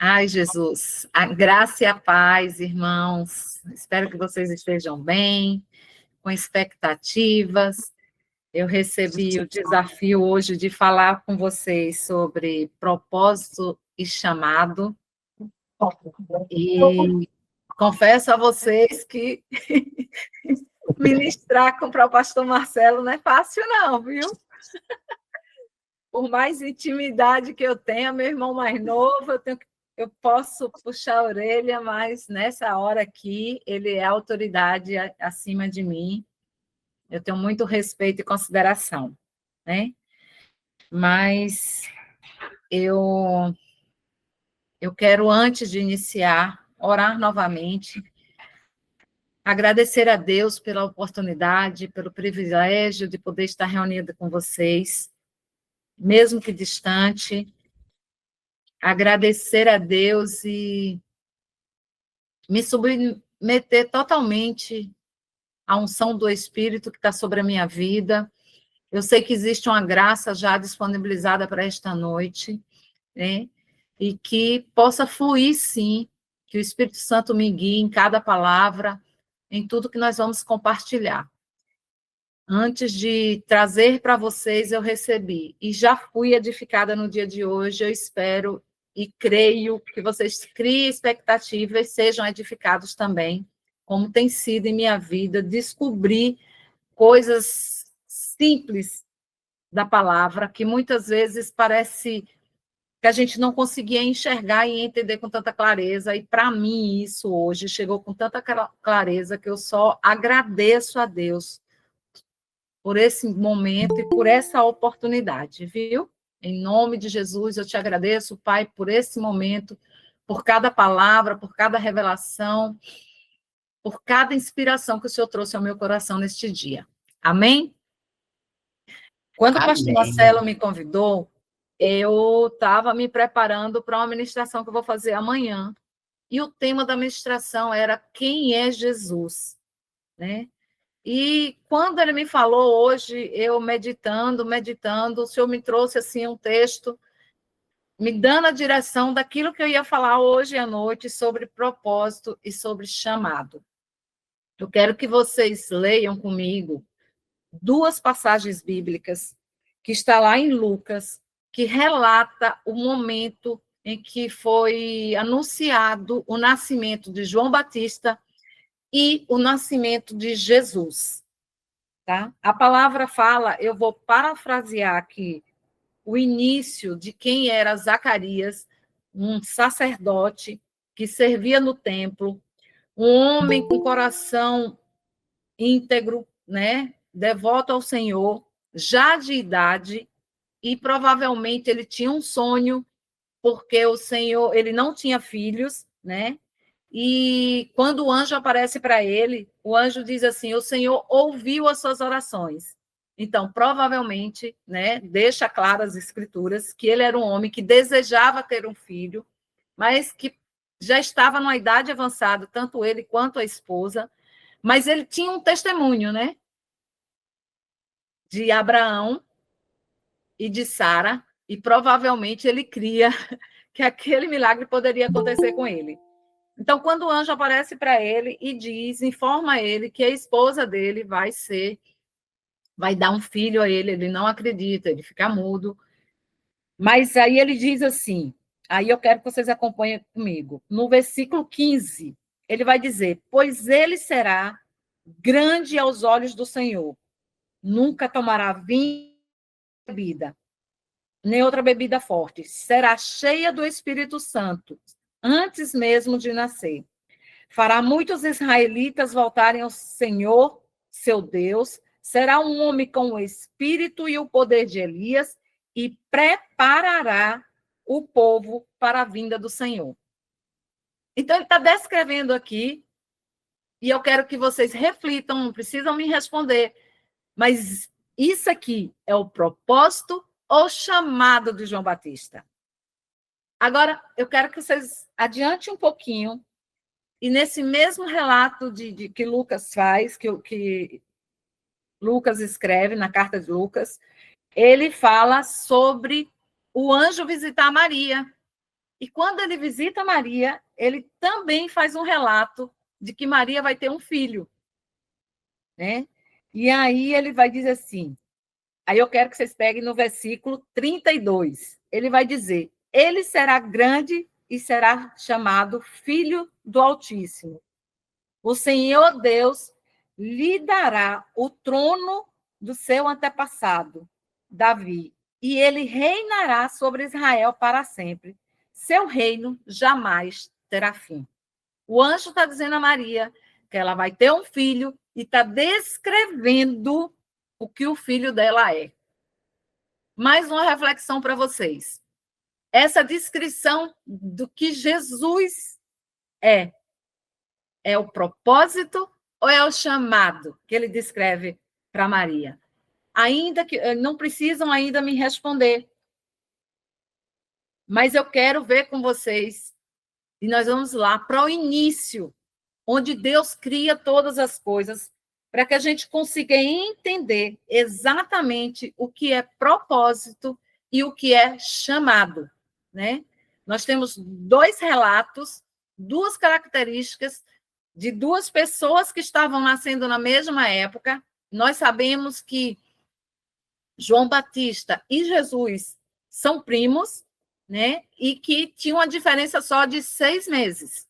Ai, Jesus, a graça e a paz, irmãos. Espero que vocês estejam bem, com expectativas. Eu recebi o desafio hoje de falar com vocês sobre propósito e chamado. E confesso a vocês que ministrar para o pastor Marcelo não é fácil, não, viu? Por mais intimidade que eu tenha, meu irmão mais novo, eu posso puxar a orelha, mas nessa hora aqui, ele é autoridade acima de mim. Eu tenho muito respeito e consideração, né? Mas eu quero, antes de iniciar, orar novamente, agradecer a Deus pela oportunidade, pelo privilégio de poder estar reunida com vocês, mesmo que distante, agradecer a Deus e me submeter totalmente à unção do Espírito que está sobre a minha vida. Eu sei que existe uma graça já disponibilizada para esta noite, né? E que possa fluir, sim, que o Espírito Santo me guie em cada palavra, em tudo que nós vamos compartilhar. Antes de trazer para vocês, eu recebi, e já fui edificada no dia de hoje, eu espero e creio que vocês criem expectativas e sejam edificados também, como tem sido em minha vida, descobrir coisas simples da palavra, que muitas vezes parece que a gente não conseguia enxergar e entender com tanta clareza, e para mim isso hoje chegou com tanta clareza que eu só agradeço a Deus por esse momento e por essa oportunidade, viu? Em nome de Jesus, eu te agradeço, Pai, por esse momento, por cada palavra, por cada revelação, por cada inspiração que o Senhor trouxe ao meu coração neste dia. Amém? Quando o pastor Marcelo me convidou, eu estava me preparando para uma ministração que eu vou fazer amanhã. E o tema da ministração era quem é Jesus, né? E quando ele me falou hoje, eu meditando, o Senhor me trouxe assim um texto, me dando a direção daquilo que eu ia falar hoje à noite sobre propósito e sobre chamado. Eu quero que vocês leiam comigo duas passagens bíblicas que está lá em Lucas, que relata o momento em que foi anunciado o nascimento de João Batista e o nascimento de Jesus. Tá? A palavra fala, eu vou parafrasear aqui o início de quem era Zacarias, um sacerdote que servia no templo, um homem com coração íntegro, né, devoto ao Senhor, já de idade, e provavelmente ele tinha um sonho, porque o Senhor, ele não tinha filhos, né? E quando o anjo aparece para ele, o anjo diz assim: o Senhor ouviu as suas orações. Então, provavelmente, né, deixa claras as escrituras que ele era um homem que desejava ter um filho, mas que já estava numa idade avançada, tanto ele quanto a esposa, mas ele tinha um testemunho, né, de Abraão e de Sara, e provavelmente ele cria que aquele milagre poderia acontecer com ele. Então, quando o anjo aparece para ele e diz, informa ele que a esposa dele vai dar um filho a ele, ele não acredita, ele fica mudo. Mas aí ele diz assim, aí eu quero que vocês acompanhem comigo. No versículo 15, ele vai dizer: pois ele será grande aos olhos do Senhor, nunca tomará vinho nem bebida, nem outra bebida forte, será cheia do Espírito Santo, antes mesmo de nascer. Fará muitos israelitas voltarem ao Senhor, seu Deus, será um homem com o espírito e o poder de Elias e preparará o povo para a vinda do Senhor. Então, ele está descrevendo aqui, e eu quero que vocês reflitam, não precisam me responder, mas isso aqui é o propósito ou chamado de João Batista? Agora, eu quero que vocês adiantem um pouquinho. E nesse mesmo relato de que Lucas faz, que Lucas escreve na carta de Lucas, ele fala sobre o anjo visitar Maria. E quando ele visita Maria, ele também faz um relato de que Maria vai ter um filho, né? E aí ele vai dizer assim, aí eu quero que vocês peguem no versículo 32. Ele vai dizer, ele será grande e será chamado Filho do Altíssimo. O Senhor Deus lhe dará o trono do seu antepassado, Davi, e ele reinará sobre Israel para sempre. Seu reino jamais terá fim. O anjo está dizendo a Maria que ela vai ter um filho e está descrevendo o que o filho dela é. Mais uma reflexão para vocês. Essa descrição do que Jesus é o propósito ou é o chamado que ele descreve para Maria? Ainda que não precisam ainda me responder, mas eu quero ver com vocês e nós vamos lá para o início, onde Deus cria todas as coisas, para que a gente consiga entender exatamente o que é propósito e o que é chamado, né? Nós temos dois relatos, duas características de duas pessoas que estavam nascendo na mesma época. Nós sabemos que João Batista e Jesus são primos, né? E que tinham uma diferença só de 6 meses.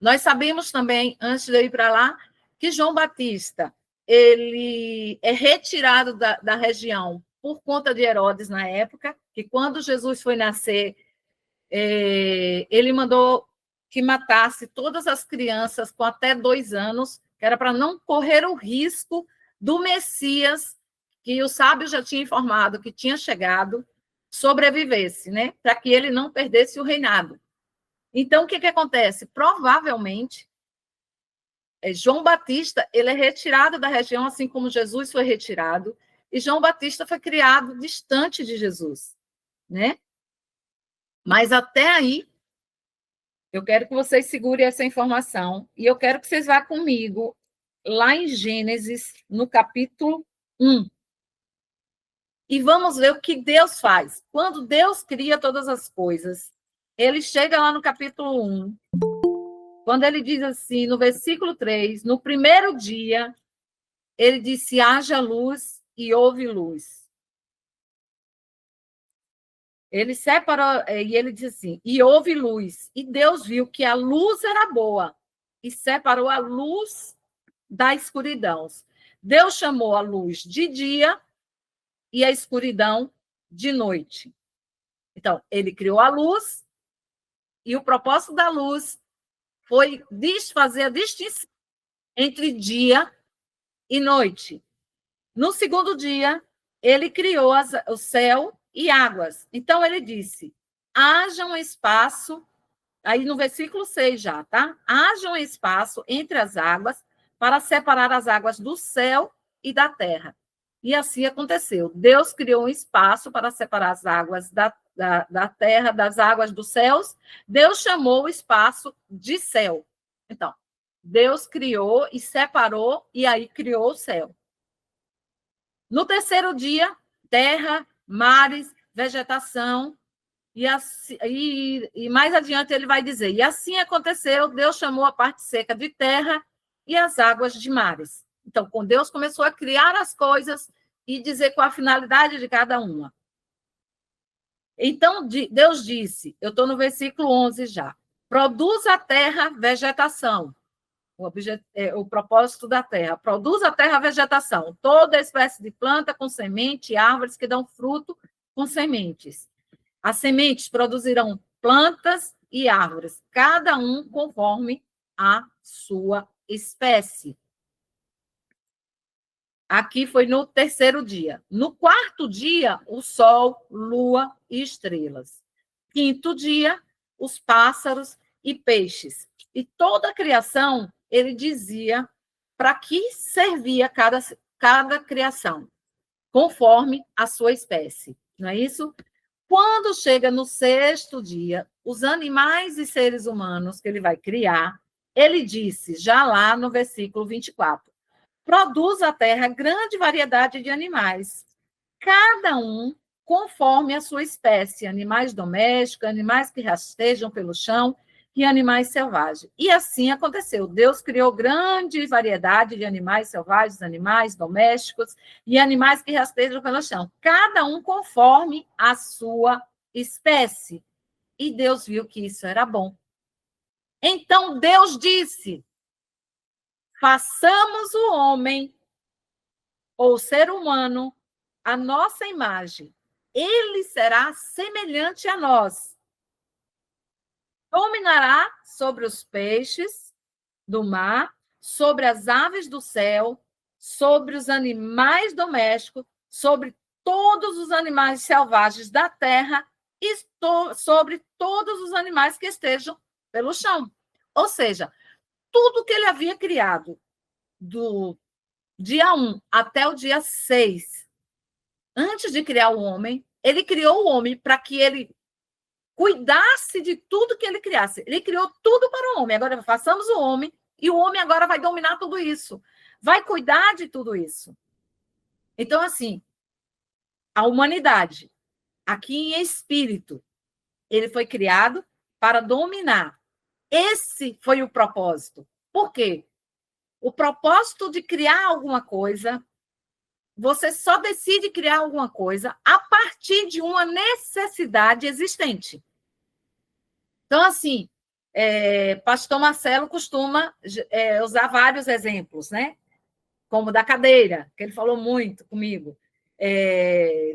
Nós sabemos também, antes de eu ir para lá, que João Batista ele é retirado da região por conta de Herodes na época, que quando Jesus foi nascer, ele mandou que matasse todas as crianças com até 2 anos, que era para não correr o risco do Messias, que o sábio já tinha informado que tinha chegado, sobrevivesse, né? Para que ele não perdesse o reinado. Então, o que acontece? Provavelmente, João Batista ele é retirado da região, assim como Jesus foi retirado, e João Batista foi criado distante de Jesus, né? Mas até aí, eu quero que vocês segurem essa informação e eu quero que vocês vá comigo lá em Gênesis, no capítulo 1. E vamos ver o que Deus faz. Quando Deus cria todas as coisas, ele chega lá no capítulo 1, quando ele diz assim, no versículo 3, no primeiro dia, ele disse, haja luz e houve luz. Ele separou, e ele diz assim, e houve luz. E Deus viu que a luz era boa e separou a luz da escuridão. Deus chamou a luz de dia e a escuridão de noite. Então, ele criou a luz e o propósito da luz foi fazer a distinção entre dia e noite. No segundo dia, ele criou o céu e águas. Então, ele disse, haja um espaço, aí no versículo 6 já, tá? Haja um espaço entre as águas para separar as águas do céu e da terra. E assim aconteceu. Deus criou um espaço para separar as águas da terra, das águas dos céus. Deus chamou o espaço de céu. Então, Deus criou e separou, e aí criou o céu. No terceiro dia, terra, mares, vegetação, e mais adiante ele vai dizer, e assim aconteceu, Deus chamou a parte seca de terra e as águas de mares. Então, com Deus começou a criar as coisas e dizer qual a finalidade de cada uma. Então, Deus disse, eu estou no versículo 11 já, produz a terra vegetação, o propósito da terra. Produz a terra vegetação, toda espécie de planta com semente, árvores que dão fruto com sementes. As sementes produzirão plantas e árvores, cada um conforme a sua espécie. Aqui foi no terceiro dia. No quarto dia, o sol, lua e estrelas. Quinto dia, os pássaros e peixes. E toda a criação, ele dizia para que servia cada criação, conforme a sua espécie. Não é isso? Quando chega no sexto dia, os animais e seres humanos que ele vai criar, ele disse, já lá no versículo 24, produz a terra grande variedade de animais, cada um conforme a sua espécie, animais domésticos, animais que rastejam pelo chão e animais selvagens. E assim aconteceu. Deus criou grande variedade de animais selvagens, animais domésticos e animais que rastejam pelo chão, cada um conforme a sua espécie. E Deus viu que isso era bom. Então Deus disse: façamos o homem, ou ser humano, a nossa imagem. Ele será semelhante a nós. Dominará sobre os peixes do mar, sobre as aves do céu, sobre os animais domésticos, sobre todos os animais selvagens da terra e sobre todos os animais que estejam pelo chão. Ou seja, tudo que ele havia criado do dia 1 até o dia 6, antes de criar o homem, ele criou o homem para que ele cuidasse de tudo que ele criasse. Ele criou tudo para o homem. Agora façamos o homem, e o homem agora vai dominar tudo isso. Vai cuidar de tudo isso. Então, assim, a humanidade, aqui em espírito, ele foi criado para dominar. Esse foi o propósito. Por quê? O propósito de criar alguma coisa, você só decide criar alguma coisa a partir de uma necessidade existente. Então, assim, pastor Marcelo costuma usar vários exemplos, né? Como da cadeira, que ele falou muito comigo,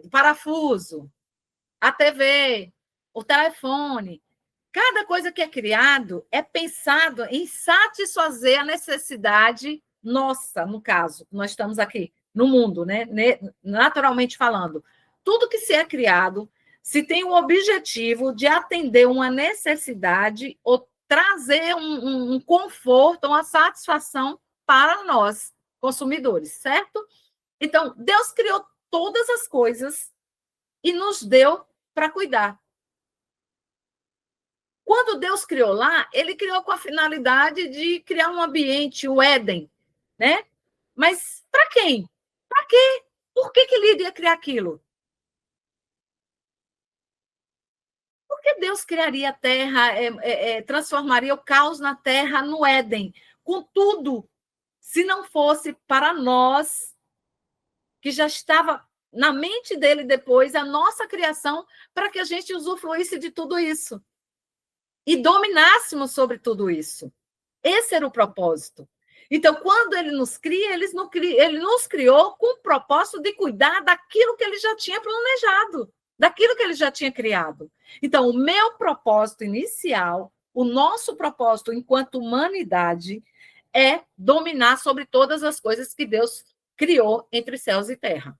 do parafuso, a TV, o telefone. Cada coisa que é criado é pensado em satisfazer a necessidade nossa, no caso, nós estamos aqui no mundo, né? Naturalmente falando. Tudo que se é criado se tem o objetivo de atender uma necessidade ou trazer um conforto, uma satisfação para nós, consumidores, certo? Então, Deus criou todas as coisas e nos deu para cuidar. Quando Deus criou lá, ele criou com a finalidade de criar um ambiente, o Éden, né? Mas para quem? Para quê? Por que ele iria criar aquilo? Por que Deus criaria a terra, transformaria o caos na terra no Éden? Contudo, se não fosse para nós, que já estava na mente dele depois, a nossa criação, para que a gente usufruísse de tudo isso e dominássemos sobre tudo isso. Esse era o propósito. Então, quando ele nos cria, ele nos criou com o propósito de cuidar daquilo que ele já tinha planejado, daquilo que ele já tinha criado. Então, o meu propósito inicial, o nosso propósito enquanto humanidade, é dominar sobre todas as coisas que Deus criou entre céus e terra.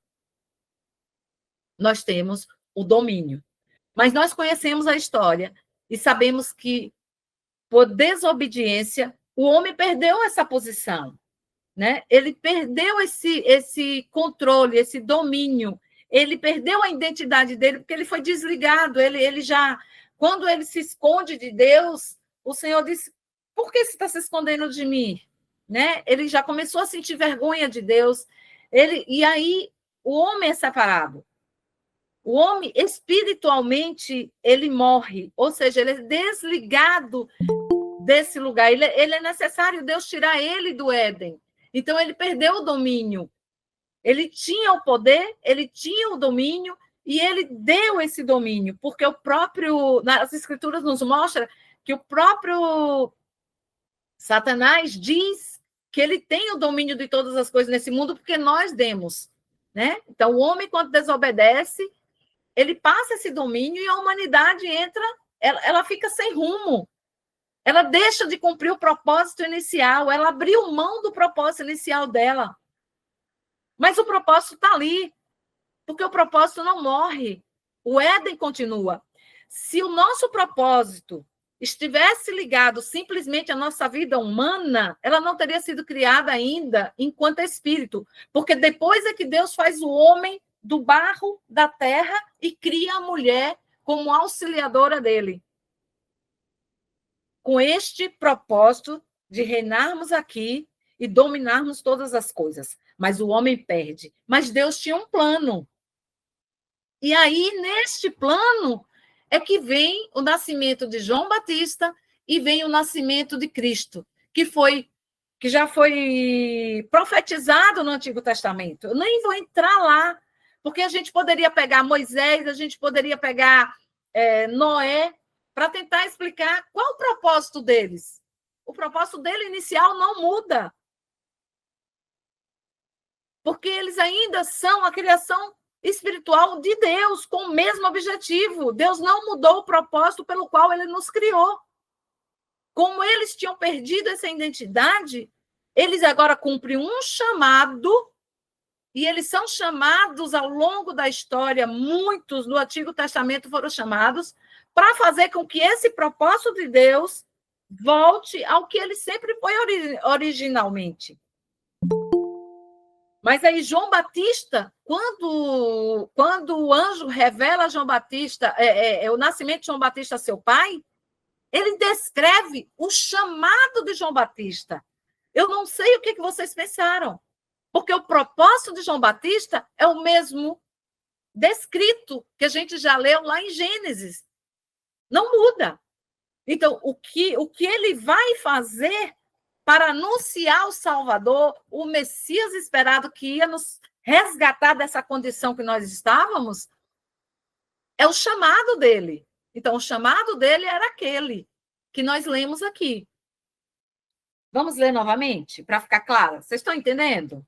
Nós temos o domínio. Mas nós conhecemos a história e sabemos que, por desobediência, o homem perdeu essa posição, né? Ele perdeu esse controle, esse domínio. Ele perdeu a identidade dele porque ele foi desligado. Ele já, quando ele se esconde de Deus, o Senhor disse: por que você está se escondendo de mim? Né? Ele já começou a sentir vergonha de Deus. E aí o homem é separado. O homem, espiritualmente, ele morre, ou seja, ele é desligado desse lugar. Ele é necessário Deus tirar ele do Éden. Então, ele perdeu o domínio. Ele tinha o poder, ele tinha o domínio, e ele deu esse domínio, porque o próprio, nas Escrituras nos mostra que o próprio Satanás diz que ele tem o domínio de todas as coisas nesse mundo, porque nós demos. Né? Então, o homem, quando desobedece, ele passa esse domínio e a humanidade entra, ela fica sem rumo. Ela deixa de cumprir o propósito inicial, ela abriu mão do propósito inicial dela. Mas o propósito está ali, porque o propósito não morre. O Éden continua. Se o nosso propósito estivesse ligado simplesmente à nossa vida humana, ela não teria sido criada ainda enquanto espírito, porque depois é que Deus faz o homem do barro da terra e cria a mulher como auxiliadora dele. Com este propósito de reinarmos aqui e dominarmos todas as coisas. Mas o homem perde. Mas Deus tinha um plano. E aí, neste plano, é que vem o nascimento de João Batista e vem o nascimento de Cristo, que já foi profetizado no Antigo Testamento. Eu nem vou entrar lá, porque a gente poderia pegar Moisés, a gente poderia pegar Noé, para tentar explicar qual o propósito deles. O propósito dele inicial não muda, porque eles ainda são a criação espiritual de Deus, com o mesmo objetivo. Deus não mudou o propósito pelo qual ele nos criou. Como eles tinham perdido essa identidade, eles agora cumprem um chamado, e eles são chamados ao longo da história, muitos no Antigo Testamento foram chamados, para fazer com que esse propósito de Deus volte ao que ele sempre foi originalmente. Mas aí João Batista, quando o anjo revela a João Batista, o nascimento de João Batista a seu pai, ele descreve o chamado de João Batista. Eu não sei o que vocês pensaram, porque o propósito de João Batista é o mesmo descrito que a gente já leu lá em Gênesis. Não muda. Então, o que ele vai fazer para anunciar o Salvador, o Messias esperado que ia nos resgatar dessa condição que nós estávamos, é o chamado dele. Então, o chamado dele era aquele que nós lemos aqui. Vamos ler novamente, para ficar claro? Vocês estão entendendo?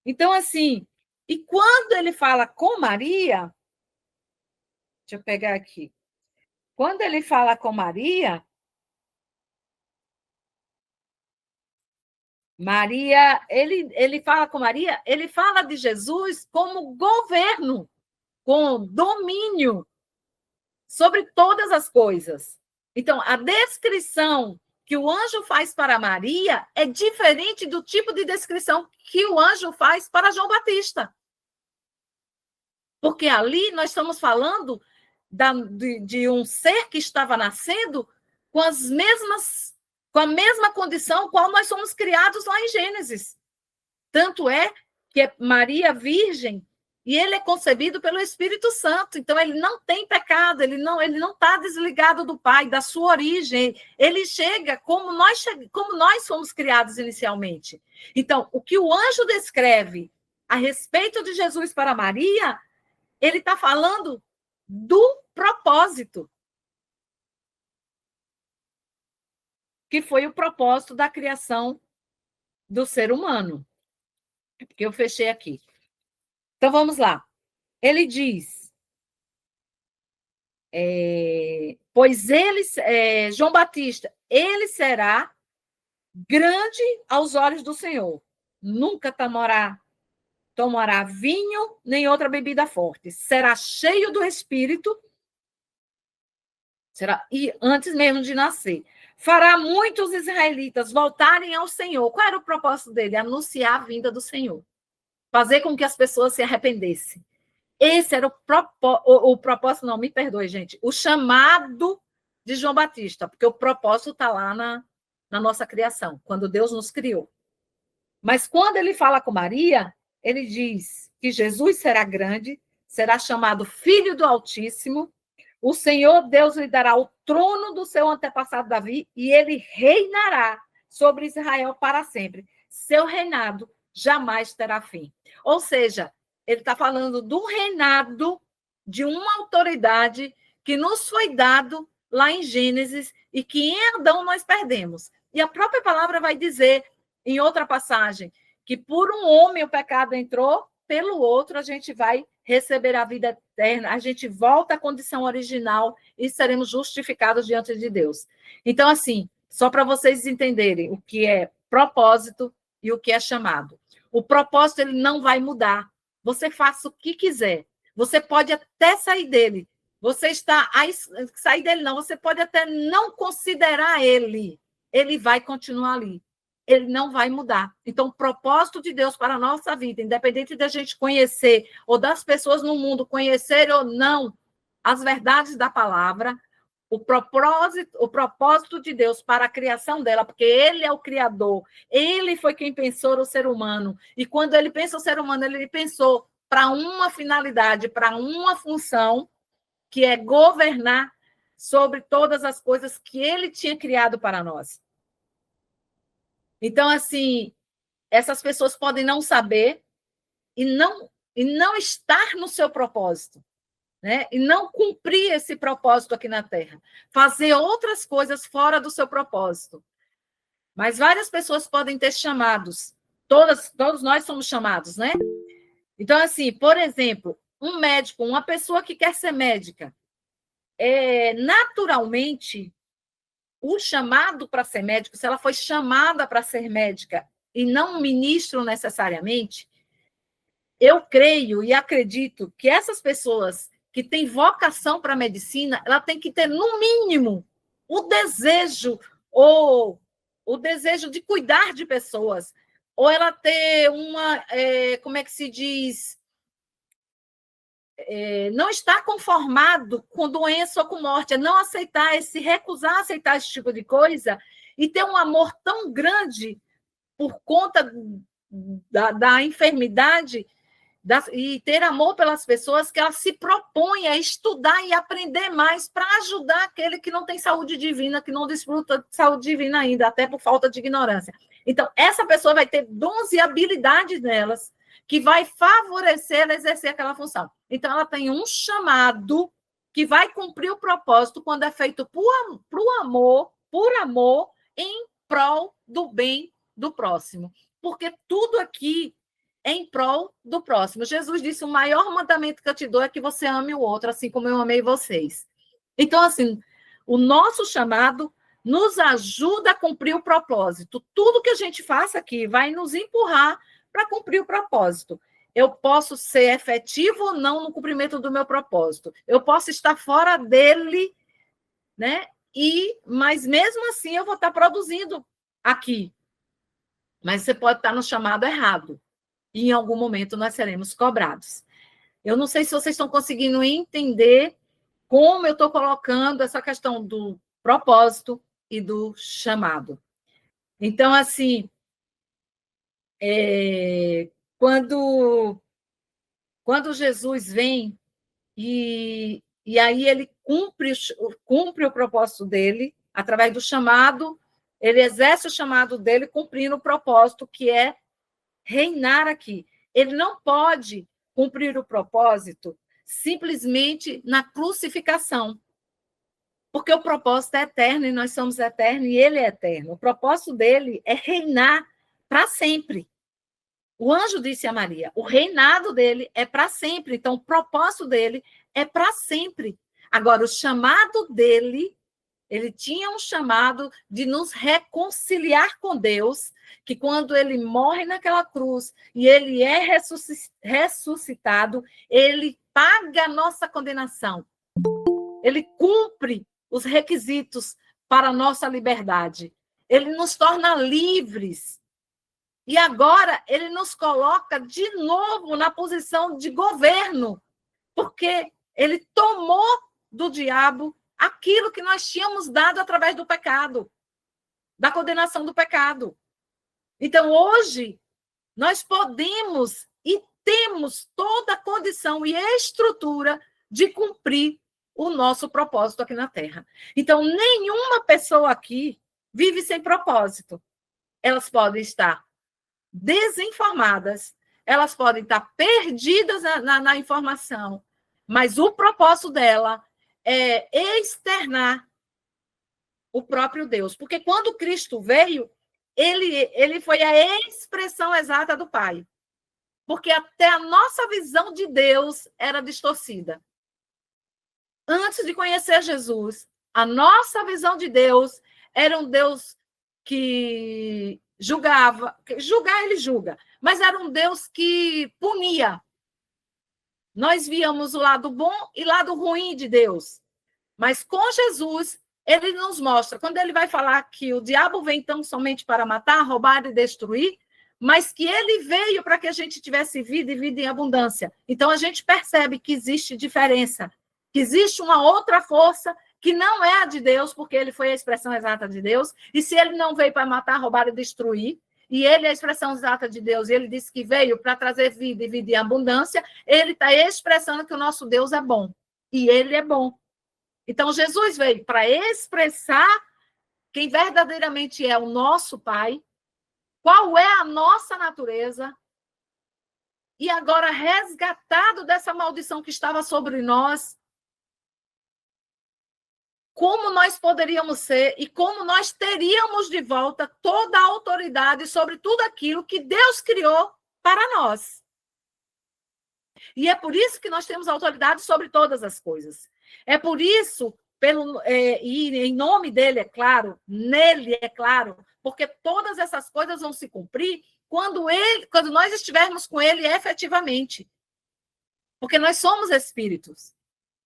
Então, assim, e quando ele fala com Maria, deixa eu pegar aqui. Quando ele fala com Maria, ele fala com Maria, ele fala de Jesus como governo, com domínio sobre todas as coisas. Então, a descrição que o anjo faz para Maria é diferente do tipo de descrição que o anjo faz para João Batista. Porque ali nós estamos falando de um ser que estava nascendo com a mesma condição qual nós somos criados lá em Gênesis. Tanto é que é Maria virgem e ele é concebido pelo Espírito Santo. Então, ele não tem pecado, ele não está desligado do Pai, da sua origem. Ele chega como nós fomos criados inicialmente. Então, o que o anjo descreve a respeito de Jesus para Maria, ele está falando do propósito, que foi o propósito da criação do ser humano. Que eu fechei aqui. Então, vamos lá. Ele diz, pois João Batista, ele será grande aos olhos do Senhor. Nunca tomará vinho nem outra bebida forte. Será cheio do Espírito, e antes mesmo de nascer. Fará muitos israelitas voltarem ao Senhor. Qual era o propósito dele? Anunciar a vinda do Senhor. Fazer com que as pessoas se arrependessem. Esse era o propósito, não, me perdoe, gente, o chamado de João Batista, porque o propósito está lá na nossa criação, quando Deus nos criou. Mas quando ele fala com Maria, ele diz que Jesus será grande, será chamado Filho do Altíssimo, o Senhor Deus lhe dará o trono do seu antepassado Davi e ele reinará sobre Israel para sempre. Seu reinado jamais terá fim. Ou seja, ele está falando do reinado de uma autoridade que nos foi dado lá em Gênesis e que em Adão nós perdemos. E a própria palavra vai dizer, em outra passagem, que por um homem o pecado entrou, pelo outro a gente vai receber a vida eterna, a gente volta à condição original e seremos justificados diante de Deus. Então, assim, só para vocês entenderem o que é propósito e o que é chamado. O propósito ele não vai mudar. Você faça o que quiser. Você pode até sair dele. Sair dele não, você pode até não considerar ele. Ele vai continuar ali. Ele não vai mudar. Então, o propósito de Deus para a nossa vida, independente da gente conhecer, ou das pessoas no mundo conhecerem ou não as verdades da palavra, o propósito de Deus para a criação dela, porque ele é o criador, ele foi quem pensou o ser humano, e quando ele pensa o ser humano, ele pensou para uma finalidade, para uma função, que é governar sobre todas as coisas que ele tinha criado para nós. Então, assim, essas pessoas podem não saber e não estar no seu propósito, né? E não cumprir esse propósito aqui na Terra, fazer outras coisas fora do seu propósito. Mas várias pessoas podem ter chamados, todos nós somos chamados, né? Então, assim, por exemplo, um médico, uma pessoa que quer ser médica, naturalmente, o chamado para ser médico, se ela foi chamada para ser médica e não ministro necessariamente, eu creio e acredito que essas pessoas que têm vocação para a medicina, ela tem que ter, no mínimo, o desejo ou o desejo de cuidar de pessoas, ou ela ter uma, como é que se diz, não estar conformado com doença ou com morte, é não aceitar, se recusar a aceitar esse tipo de coisa e ter um amor tão grande por conta da enfermidade e ter amor pelas pessoas que ela se propõe a estudar e aprender mais para ajudar aquele que não tem saúde divina, que não desfruta de saúde divina ainda, até por falta de ignorância. Então, essa pessoa vai ter dons e habilidades nelas que vai favorecer ela exercer aquela função. Então, ela tem um chamado que vai cumprir o propósito quando é feito por amor, em prol do bem do próximo. Porque tudo aqui é em prol do próximo. Jesus disse: o maior mandamento que eu te dou é que você ame o outro, assim como eu amei vocês. Então, assim, o nosso chamado nos ajuda a cumprir o propósito. Tudo que a gente faça aqui vai nos empurrar para cumprir o propósito. Eu posso ser efetivo ou não no cumprimento do meu propósito. Eu posso estar fora dele, né? Mas mesmo assim eu vou estar produzindo aqui. Mas você pode estar no chamado errado. E em algum momento nós seremos cobrados. Eu não sei se vocês estão conseguindo entender como eu estou colocando essa questão do propósito e do chamado. Então, assim, quando Jesus vem e aí ele cumpre o propósito dele, através do chamado, ele exerce o chamado dele cumprindo o propósito que é reinar aqui. Ele não pode cumprir o propósito simplesmente na crucificação, porque o propósito é eterno e nós somos eternos e ele é eterno. O propósito dele é reinar para sempre. O anjo disse a Maria, o reinado dele é para sempre, então o propósito dele é para sempre. Agora, o chamado dele, ele tinha um chamado de nos reconciliar com Deus, que quando ele morre naquela cruz e ele é ressuscitado, ele paga a nossa condenação. Ele cumpre os requisitos para a nossa liberdade. Ele nos torna livres. E agora ele nos coloca de novo na posição de governo, porque ele tomou do diabo aquilo que nós tínhamos dado através do pecado, da condenação do pecado. Então, hoje, nós podemos e temos toda a condição e estrutura de cumprir o nosso propósito aqui na Terra. Então, nenhuma pessoa aqui vive sem propósito. Elas podem estar desinformadas, elas podem estar perdidas na informação, mas o propósito dela é externar o próprio Deus. Porque quando Cristo veio, ele foi a expressão exata do Pai. Porque até a nossa visão de Deus era distorcida. Antes de conhecer Jesus, a nossa visão de Deus era um Deus que julgava. Julgar, ele julga. Mas era um Deus que punia. Nós víamos o lado bom e lado ruim de Deus. Mas com Jesus, ele nos mostra, quando ele vai falar que o diabo vem tão somente para matar, roubar e destruir, mas que ele veio para que a gente tivesse vida e vida em abundância. Então, a gente percebe que existe diferença, que existe uma outra força que não é a de Deus, porque ele foi a expressão exata de Deus, e se ele não veio para matar, roubar e destruir, e ele é a expressão exata de Deus, e ele disse que veio para trazer vida e vida em abundância, ele está expressando que o nosso Deus é bom. E ele é bom. Então, Jesus veio para expressar quem verdadeiramente é o nosso Pai, qual é a nossa natureza, e agora resgatado dessa maldição que estava sobre nós, como nós poderíamos ser e como nós teríamos de volta toda a autoridade sobre tudo aquilo que Deus criou para nós. E é por isso que nós temos autoridade sobre todas as coisas. É por isso, e em nome dele, é claro, nele, é claro, porque todas essas coisas vão se cumprir quando nós estivermos com ele efetivamente. Porque nós somos espíritos.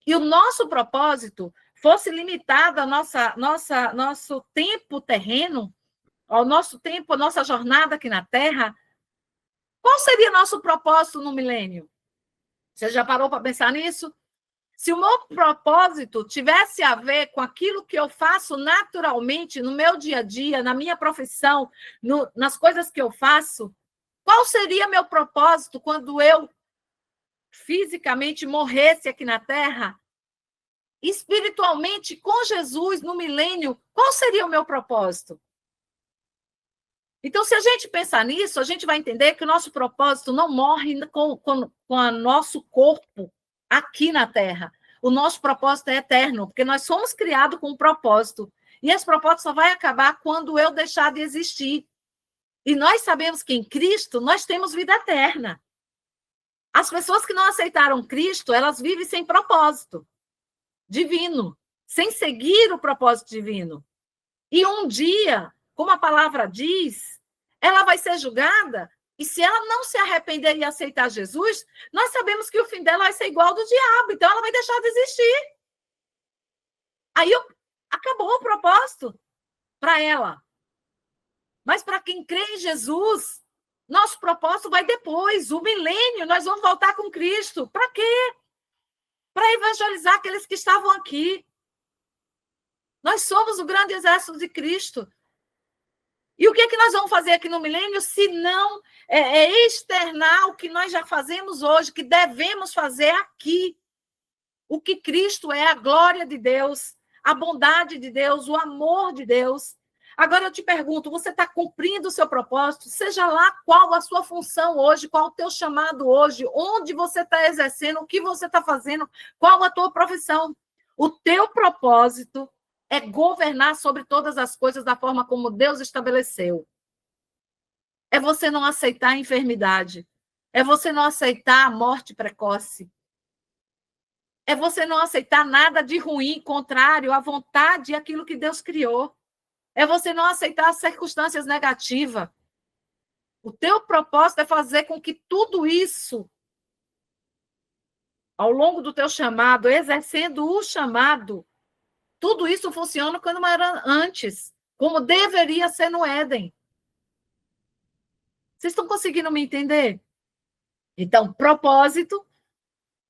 E o nosso propósito fosse limitado ao nosso tempo terreno, ao nosso tempo, a nossa jornada aqui na Terra, qual seria nosso propósito no milênio? Você já parou para pensar nisso? Se o meu propósito tivesse a ver com aquilo que eu faço naturalmente no meu dia a dia, na minha profissão, nas coisas que eu faço, qual seria meu propósito quando eu fisicamente morresse aqui na Terra? Espiritualmente, com Jesus, no milênio, qual seria o meu propósito? Então, se a gente pensar nisso, a gente vai entender que o nosso propósito não morre com o nosso corpo aqui na Terra. O nosso propósito é eterno, porque nós somos criados com um propósito. E esse propósito só vai acabar quando eu deixar de existir. E nós sabemos que em Cristo nós temos vida eterna. As pessoas que não aceitaram Cristo, elas vivem sem propósito divino, sem seguir o propósito divino. E um dia, como a palavra diz, ela vai ser julgada, e se ela não se arrepender e aceitar Jesus, nós sabemos que o fim dela vai ser igual ao do diabo, então ela vai deixar de existir. Aí acabou o propósito para ela. Mas para quem crê em Jesus, nosso propósito vai depois, o milênio, nós vamos voltar com Cristo. Para quê? Para evangelizar aqueles que estavam aqui. Nós somos o grande exército de Cristo. E o que é que nós vamos fazer aqui no milênio se não externar o que nós já fazemos hoje, que devemos fazer aqui? O que Cristo é, a glória de Deus, a bondade de Deus, o amor de Deus. Agora eu te pergunto, você está cumprindo o seu propósito? Seja lá qual a sua função hoje, qual o teu chamado hoje, onde você está exercendo, o que você está fazendo, qual a tua profissão. O teu propósito é governar sobre todas as coisas da forma como Deus estabeleceu. É você não aceitar a enfermidade. É você não aceitar a morte precoce. É você não aceitar nada de ruim, contrário à vontade e àquilo que Deus criou. É você não aceitar as circunstâncias negativas. O teu propósito é fazer com que tudo isso, ao longo do teu chamado, exercendo o chamado, tudo isso funciona como não era antes, como deveria ser no Éden. Vocês estão conseguindo me entender? Então, propósito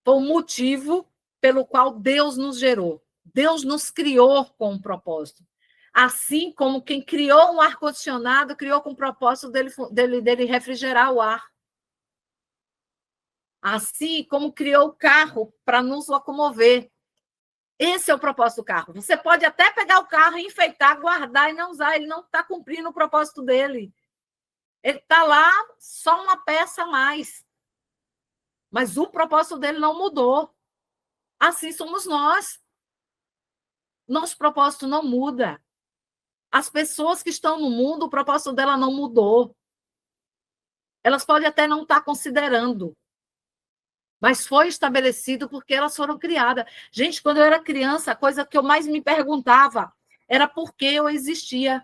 foi o motivo pelo qual Deus nos gerou. Deus nos criou com um propósito. Assim como quem criou um ar-condicionado, criou com o propósito dele refrigerar o ar. Assim como criou o carro para nos locomover. Esse é o propósito do carro. Você pode até pegar o carro, enfeitar, guardar e não usar. Ele não está cumprindo o propósito dele. Ele está lá só uma peça a mais. Mas o propósito dele não mudou. Assim somos nós. Nosso propósito não muda. As pessoas que estão no mundo, o propósito dela não mudou. Elas podem até não estar considerando, mas foi estabelecido porque elas foram criadas. Gente, quando eu era criança, a coisa que eu mais me perguntava era por que eu existia.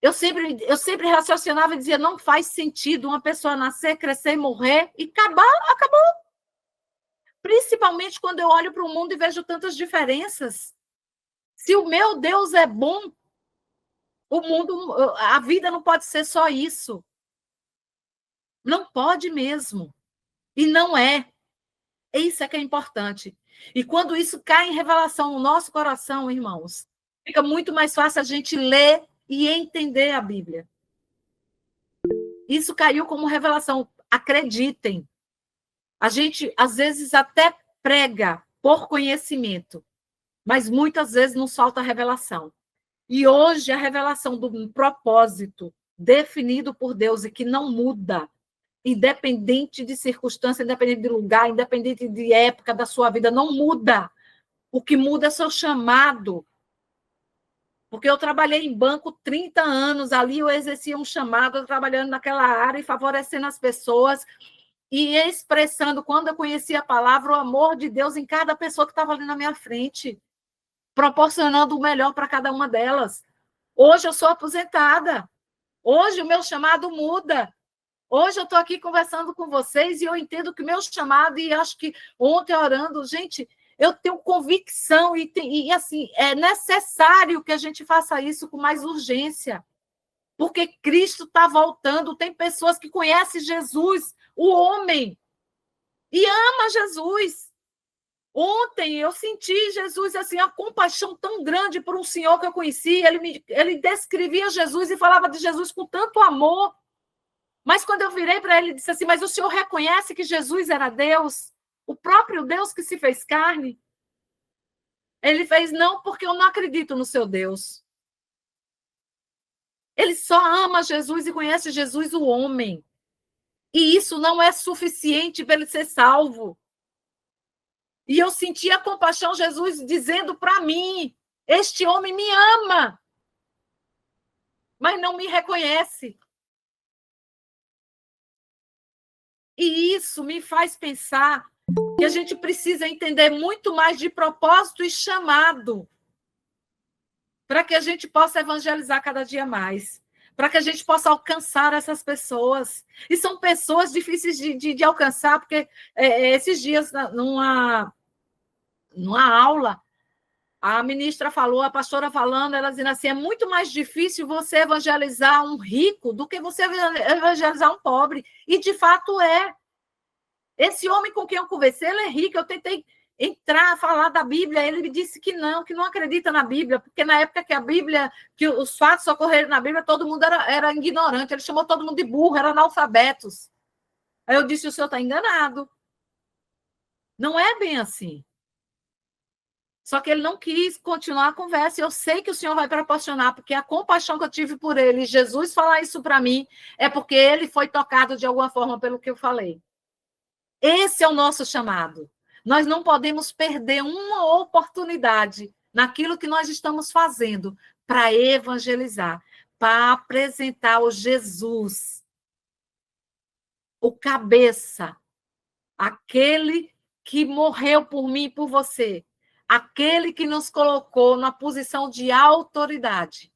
Eu sempre raciocinava e dizia, não faz sentido uma pessoa nascer, crescer, morrer e acabou. Principalmente quando eu olho para o mundo e vejo tantas diferenças. Se o meu Deus é bom, o mundo, a vida não pode ser só isso. Não pode mesmo. E não é. Isso é que é importante. E quando isso cai em revelação no nosso coração, irmãos, fica muito mais fácil a gente ler e entender a Bíblia. Isso caiu como revelação. Acreditem. A gente, às vezes, até prega por conhecimento, mas muitas vezes nos falta revelação. E hoje, a revelação do propósito definido por Deus e que não muda, independente de circunstância, independente de lugar, independente de época da sua vida, não muda. O que muda é seu chamado. Porque eu trabalhei em banco 30 anos, ali eu exercia um chamado, trabalhando naquela área e favorecendo as pessoas e expressando, quando eu conhecia a palavra, o amor de Deus em cada pessoa que estava ali na minha frente, proporcionando o melhor para cada uma delas. Hoje eu sou aposentada. Hoje o meu chamado muda. Hoje eu estou aqui conversando com vocês e eu entendo que o meu chamado, e acho que ontem orando, gente, eu tenho convicção e assim, é necessário que a gente faça isso com mais urgência, porque Cristo está voltando. Tem pessoas que conhecem Jesus, o homem, e ama Jesus. Ontem eu senti Jesus, assim, a compaixão tão grande por um senhor que eu conheci. Ele descrevia Jesus e falava de Jesus com tanto amor. Mas quando eu virei para ele e disse assim, mas o senhor reconhece que Jesus era Deus? O próprio Deus que se fez carne? Ele fez, não, porque eu não acredito no seu Deus. Ele só ama Jesus e conhece Jesus, o homem. E isso não é suficiente para ele ser salvo. E eu senti a compaixão, Jesus dizendo para mim, este homem me ama, mas não me reconhece. E isso me faz pensar que a gente precisa entender muito mais de propósito e chamado para que a gente possa evangelizar cada dia mais, para que a gente possa alcançar essas pessoas. E são pessoas difíceis de alcançar, porque esses dias, numa aula, a ministra falou, a pastora falando, ela dizendo assim, é muito mais difícil você evangelizar um rico do que você evangelizar um pobre. E, de fato, é. Esse homem com quem eu conversei, ele é rico, eu tentei entrar, falar da Bíblia, ele me disse que não acredita na Bíblia, porque na época que a Bíblia, que os fatos ocorreram na Bíblia, todo mundo era ignorante, ele chamou todo mundo de burro, eram analfabetos. Aí eu disse, o senhor está enganado. Não é bem assim. Só que ele não quis continuar a conversa, e eu sei que o senhor vai proporcionar, porque a compaixão que eu tive por ele, Jesus falar isso para mim, é porque ele foi tocado de alguma forma pelo que eu falei. Esse é o nosso chamado. Nós não podemos perder uma oportunidade naquilo que nós estamos fazendo para evangelizar, para apresentar o Jesus, o cabeça, aquele que morreu por mim e por você, aquele que nos colocou na posição de autoridade.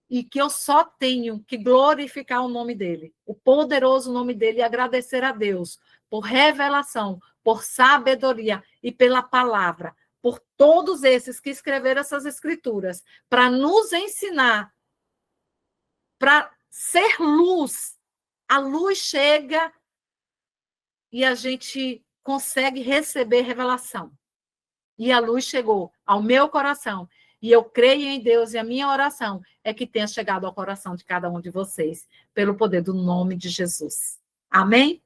E que eu só tenho que glorificar o nome dele, o poderoso nome dele, e agradecer a Deus por revelação, por sabedoria e pela palavra, por todos esses que escreveram essas escrituras, para nos ensinar, para ser luz. A luz chega e a gente consegue receber revelação. E a luz chegou ao meu coração. E eu creio em Deus, e a minha oração é que tenha chegado ao coração de cada um de vocês, pelo poder do nome de Jesus. Amém?